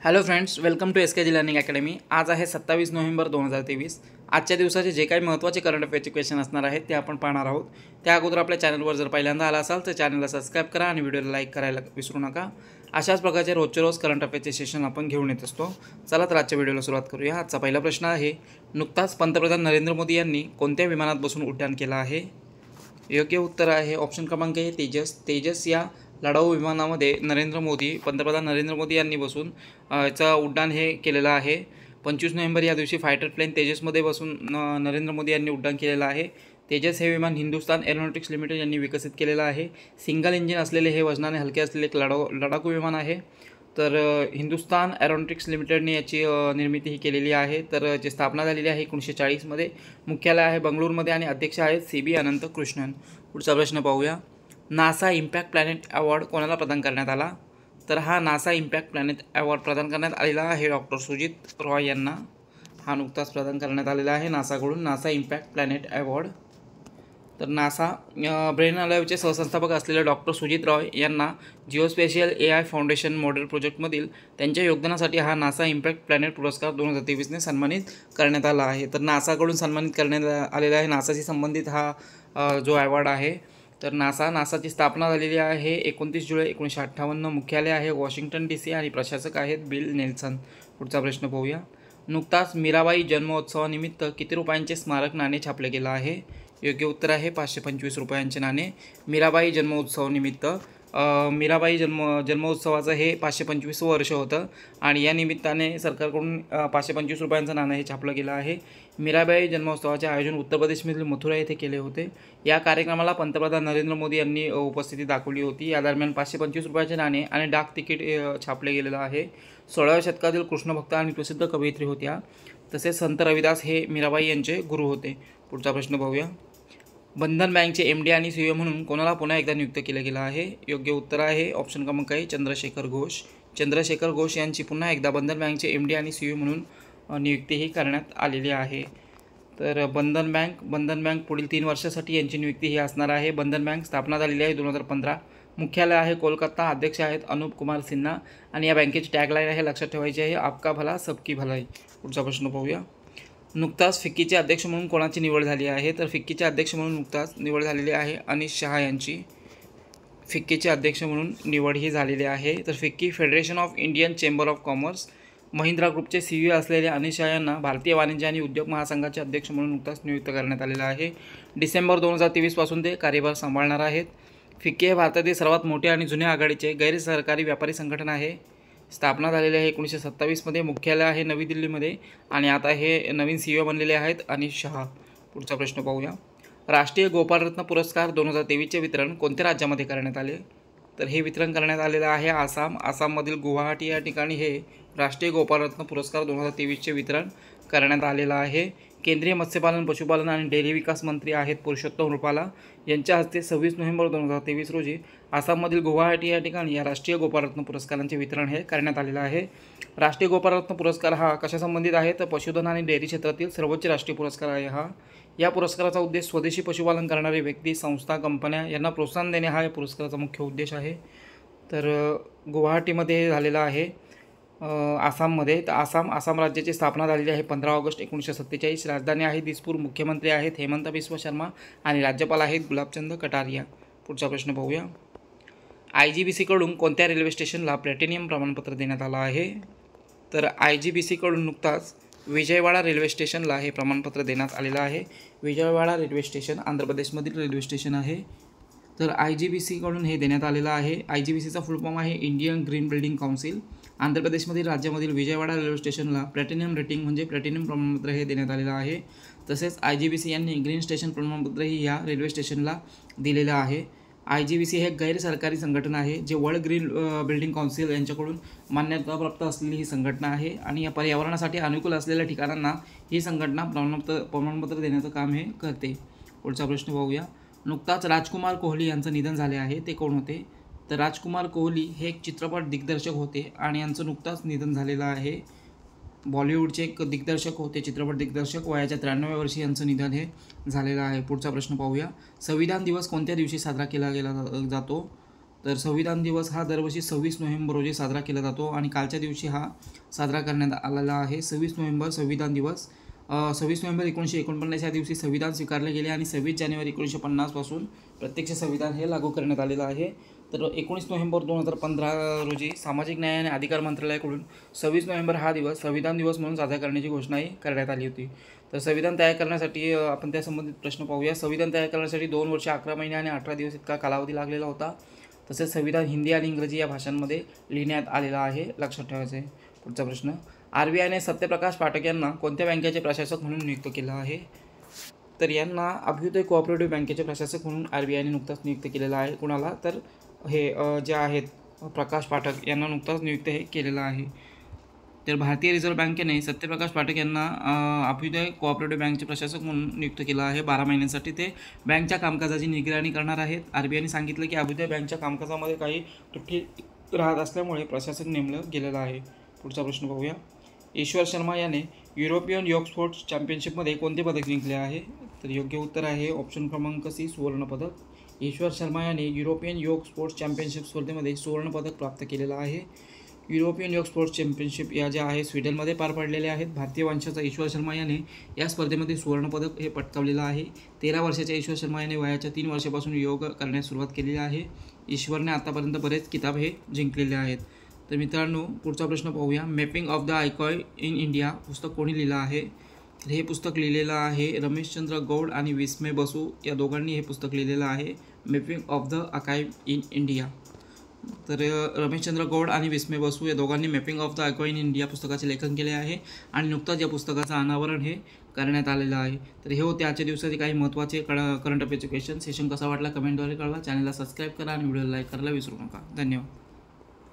Hello friends, welcome to SKG learning academy. आज आहे 27 November 2023। आजच्या दिवसाचे जे काही महत्त्वाचे करंट अफेअरचे क्वेश्चन असणार आहेत ते आपण पाहणार आहोत। त्या अगोदर आपल्या चॅनलवर जर पहिल्यांदा आला असाल तर चॅनलला सबस्क्राईब करा आणि व्हिडिओला लाईक करायला विसरू नका। अशाच प्रकारचे रोजचे रोज करंट अफेअरचे सेशन आपण घेऊन येत असतो। चला तर आजच्या व्हिडिओला सुरुवात करूया। आजचा पहिला प्रश्न आहे, नुकताच पंतप्रधान नरेंद्र मोदी यांनी कोणत्या विमानात बसून उड्डाण केलं आहे? योग्य उत्तर आहे ऑप्शन क्रमांक ए तेजस या लढाऊ विमानामध्ये पंतप्रधान नरेंद्र मोदी यांनी बसून याचं उड्डाण हे केलेलं आहे। 25 नोव्हेंबर या दिवशी फायटर प्लेन तेजसमध्ये बसून नरेंद्र मोदी यांनी उड्डाण केलेलं आहे। तेजस हे विमान हिंदुस्तान एरोनॉटिक्स लिमिटेड यांनी विकसित केलेलं आहे। सिंगल इंजिन असलेले हे वजनाने हलके असलेले एक लढाऊ विमान आहे। तर हिंदुस्तान एरोनॉटिक्स लिमिटेडने याची निर्मिती ही केलेली आहे। तर जी स्थापना झालेली आहे 1940 मध्ये। मुख्यालय आहे बंगळुरूमध्ये आणि अध्यक्ष आहेत CB अनंत कृष्णन। पुढचा प्रश्न पाहूया, नासा इम्पॅक्ट प्लॅनेट अवॉर्ड कोणाला प्रदान करण्यात आला? तर हा नासा इम्पॅक्ट प्लॅनेट अवॉर्ड प्रदान करण्यात आलेला आहे डॉक्टर सुजित रॉय यांना। हा नुकताच प्रदान करण्यात आलेला आहे नासाकडून नासा इम्पॅक्ट प्लॅनेट अवॉर्ड। तर नासा ब्रेन अलाइवचे सहसंस्थापक असलेले डॉक्टर सुजित रॉय यांना जिओस्पेशियल AI फाउंडेशन मॉडेल प्रोजेक्टमधील त्यांच्या योगदानासाठी हा नासा इम्पॅक्ट प्लॅनेट पुरस्कार 2023ने सन्मानित करण्यात आला आहे। तर नासाकडून सन्मानित करण्यात आलेला आहे नासाशी संबंधित हा जो अवॉर्ड आहे। तर नासाची स्थापना झालेली आहे 29 जुलै 1958। मुख्यालय आहे वॉशिंग्टन DC आणि प्रशासक आहेत बिल नेल्सन। पुढचा प्रश्न पाहूया, नुकताच मीराबाई जन्मोत्सवानिमित्त किती रुपयांचे स्मारक नाणे छापले गेलं आहे? योग्य उत्तर आहे 525 रुपयांचे नाणे मीराबाई जन्मोत्सवानिमित्त। मीराबाई जन्मोत्सवाचं हे 525 वर्ष होतं आणि या निमित्ताने सरकारकडून 525 रुपयांचं नाणं हे छापलं गेलं आहे। मीराबाई जन्मोत्सवाचे आयोजन उत्तर प्रदेशमधील मथुरा येथे केले होते। या कार्यक्रमाला पंतप्रधान नरेंद्र मोदी यांनी उपस्थिती दाखवली होती। या दरम्यान 525 रुपयाचे नाणे आणि डाक तिकीट छापले गेलेलं आहे। 16व्या शतकातील कृष्णभक्त आणि प्रसिद्ध कवयित्री होत्या। तसेच संत रविदास हे मीराबाई यांचे गुरु होते। पुढचा प्रश्न पाहूया, बंधन बँकचे MD आणि CEO म्हणून कोणाला पुन्हा एकदा नियुक्त केलं गेलं आहे? योग्य उत्तर आहे ऑप्शन क्रमांक ए चंद्रशेखर घोष यांची पुन्हा एकदा बंधन बँकचे MD आणि CEO म्हणून नियुक्तीही करण्यात आलेली आहे। तर बंधन बँक पुढील 3 वर्षासाठी यांची नियुक्ती ही असणार आहे। बंधन बँक स्थापना झालेली आहे 2015। मुख्यालय आहे कोलकाता। अध्यक्ष आहेत अनुप कुमार सिन्हा आणि या बँकेची टॅगलाईन आहे, लक्षात ठेवायची आहे, आपका भला सबकी भलाई। पुढचा प्रश्न पाहूया, नुकताच फिक्कीचे अध्यक्ष म्हणून कोणाची निवड झाली आहे? तर फिक्कीचे अध्यक्ष म्हणून नुकताच निवड झालेली आहे अनिश शहा यांची। फिक्कीचे अध्यक्ष म्हणून निवड ही झालेली आहे। तर FICCI federation of Indian chamber of commerce Mahindra ग्रुपचे CEO असलेले अनिश शहा यांना भारतीय वाणिज्य आणि उद्योग महासंघाचे अध्यक्ष म्हणून नुकताच नियुक्त करण्यात आलेलं आहे। डिसेंबर 2023 पासून ते कार्यभार सांभाळणार आहेत। फिक्की हे भारतातील सर्वात मोठे आणि जुन्या आघाडीचे गैर सरकारी व्यापारी संघटना आहे। स्थापना झालेली आहे 1927 मध्ये। मुख्यालय आहे नवी दिल्लीमध्ये आणि आता हे नवीन CEO बनलेले आहेत अनिश शहा। पुढचा प्रश्न पाहूया, राष्ट्रीय गोपालरत्न पुरस्कार 2023चे वितरण कोणत्या राज्यामध्ये करण्यात आले? तर हे वितरण करण्यात आलेलं आहे आसाममधील गुवाहाटी या ठिकाणी हे राष्ट्रीय गोपालरत्न पुरस्कार 2023चे वितरण करण्यात आलेलं आहे। केंद्रीय मत्स्यपालन, पशुपालन आणि डेअरी विकास मंत्री आहेत पुरुषोत्तम रुपाला यांच्या हस्ते 26 नोव्हेंबर 2023 रोजी आसाममधील गुवाहाटी या ठिकाणी या राष्ट्रीय गोपालरत्न पुरस्कारांचे वितरण हे करण्यात आलेलं आहे। राष्ट्रीय गोपालरत्न पुरस्कार हा कशा संबंधित आहे? तर पशुधन आणि डेअरी क्षेत्रातील सर्वोच्च राष्ट्रीय पुरस्कार आहे हा। या पुरस्काराचा उद्देश स्वदेशी पशुपालन करणारे व्यक्ती, संस्था, कंपन्या यांना प्रोत्साहन देणे हा या पुरस्काराचा मुख्य उद्देश आहे। तर गुवाहाटीमध्ये हे झालेलं आहे आसाममध्ये। तर आसाम राज्याची स्थापना झालेली आहे 15 ऑगस्ट 1947। राजधानी आहे दिसपूर। मुख्यमंत्री आहेत हेमंत बिस्वा शर्मा आणि राज्यपाल आहेत गुलाबचंद कटारिया। पुढचा प्रश्न पाहूया, IGBC कडून कोणत्या रेल्वे स्टेशनला प्लॅटिनियम प्रमाणपत्र देण्यात आलं आहे? तर IGBC कडून नुकताच विजयवाडा रेल्वे स्टेशनला हे प्रमाणपत्र देण्यात आलेलं आहे। विजयवाडा रेल्वे स्टेशन आंध्र प्रदेशमधील रेल्वे स्टेशन आहे। तर IGBC कडून हे देण्यात आलेलं आहे। IGBCचा फुल फॉर्म आहे Indian green building council. Andhra प्रदेशमधील राज्यामधील विजयवाडा रेल्वे स्टेशनला प्लॅटिनियम रेटिंग म्हणजे प्लॅटिनियम प्रमाणपत्र हे देण्यात आलेलं आहे। तसेच IGBC यांनी ग्रीन स्टेशन प्रमाणपत्रही या रेल्वे स्टेशनला दिलेलं आहे। IGBC हे गैर सरकारी संघटना आहे जे वर्ल्ड ग्रीन बिल्डिंग काउन्सिल यांच्याकडून मान्यताप्राप्त असलेली ही संघटना आहे आणि या पर्यावरणासाठी अनुकूल असलेल्या ठिकाणांना ही संघटना प्रमाणपत्र देण्याचं काम हे करते। पुढचा प्रश्न पाहूया, नुकताच राजकुमार कोहली यांचं निधन झाले आहे, ते कोण होते? तर राजकुमार कोहली हे एक चित्रपट दिग्दर्शक होते आणि यांचं नुकताच निधन झालेलं आहे। बॉलिवूडचे एक दिग्दर्शक होते, चित्रपट दिग्दर्शक, वयाच्या 93व्या वर्षी यांचं निधन हे झालेलं आहे। पुढचा प्रश्न पाहूया, संविधान दिवस कोणत्या दिवशी साजरा केला जातो? तर संविधान दिवस हा दरवर्षी 26 नोव्हेंबर रोजी साजरा केला जातो आणि कालच्या दिवशी हा साजरा करण्यात आलेला आहे. 26 नोव्हेंबर संविधान दिवस. 26 नोव्हेंबर 1949 या दिवशी संविधान स्वीकारले गेले आणि 26 जानेवारी 1950 पासून प्रत्यक्ष संविधान हे लागू करण्यात आलेलं आहे. तर 19 नोव्हेंबर 2015 रोजी सामाजिक न्याय आणि अधिकार मंत्रालयाकडून 26 नोव्हेंबर हा दिवस संविधान दिवस म्हणून साजरा करण्याची घोषणाही करण्यात आली होती. तर संविधान तयार करण्यासाठी आपण त्या संबंधित प्रश्न पाहूया. संविधान तयार करण्यासाठी 2 वर्ष 11 महिने आणि 18 दिवस इतका कालावधी लागलेला होता. तसेच संविधान हिंदी आणि इंग्रजी या भाषांमध्ये लिहिण्यात आलेलं आहे, लक्षात ठेवायचं आहे. पुढचा प्रश्न, RBIने सत्यप्रकाश पाठक यांना कोणत्या बँकेचे प्रशासक म्हणून नियुक्त केलं आहे? तर यांना अभ्युदय कोऑपरेटिव्ह बँकेचे प्रशासक म्हणून RBIने नुकताच नियुक्त केलेलं आहे. कुणाला? तर हे जे आहेत प्रकाश पाठक यांना नुकताच नियुक्त हे केलेलं आहे. तर भारतीय रिझर्व्ह बँकेने सत्यप्रकाश पाठक यांना अभ्युदय कोऑपरेटिव्ह बँकचे प्रशासक म्हणून नियुक्त केलं आहे. 12 महिन्यांसाठी ते बँकच्या कामकाजाची निगराणी करणार आहेत. RBIने सांगितलं की अभ्युदय बँकच्या कामकाजामध्ये काही त्रुटी राहत असल्यामुळे प्रशासक नेमलं गेलेलं आहे. पुढचा प्रश्न पाहूया. ईश्वर शर्मा याने युरोपियन योग स्पोर्ट्स चॅम्पियनशिपमध्ये कोणते पदक जिंकले आहे? तर योग्य उत्तर आहे ऑप्शन क्रमांक C, सुवर्णपदक. ईश्वर शर्मा याने युरोपियन योग स्पोर्ट्स चॅम्पियनशिप स्पर्धेमध्ये सुवर्णपदक प्राप्त केलेलं आहे. युरोपियन योग स्पोर्ट्स चॅम्पियनशिप या ज्या आहे स्वीडनमध्ये पार पडलेल्या आहेत. भारतीय वंशाचा ईश्वर शर्मा याने या स्पर्धेमध्ये सुवर्णपदक हे पटकावलेलं आहे. 13 वर्षाच्या ईश्वर शर्मा याने वयाच्या 3 वर्षापासून योग करण्यास सुरुवात केलेली आहे. ईश्वरने आतापर्यंत बरेच किताब हे जिंकलेले आहेत. तर मित्रांनो, पुढचा प्रश्न पाहूया. Mapping of the archive in India पुस्तक कोणी लिहिलं आहे? तर हे पुस्तक लिहिलेलं आहे रमेशचंद्र गौड आणि विस्मय बसू या दोघांनी हे पुस्तक लिहिलेलं आहे, mapping of the archive in India. तर रमेशचंद्र गौड आणि विस्मय बसू या दोघांनी mapping of the archive in India पुस्तकाचे लेखन केले आहे आणि नुकताच या पुस्तकाचं अनावरण हे करण्यात आलेलं आहे. तर हे होते आजच्या दिवसाचे काही महत्त्वाचे करंट अफेअरचे क्वेश्चन. सेशन कसा वाटला कमेंटद्वारे कळवा. चॅनलला सबस्क्राईब करा आणि व्हिडिओला लाईक करायला विसरू नका. धन्यवाद.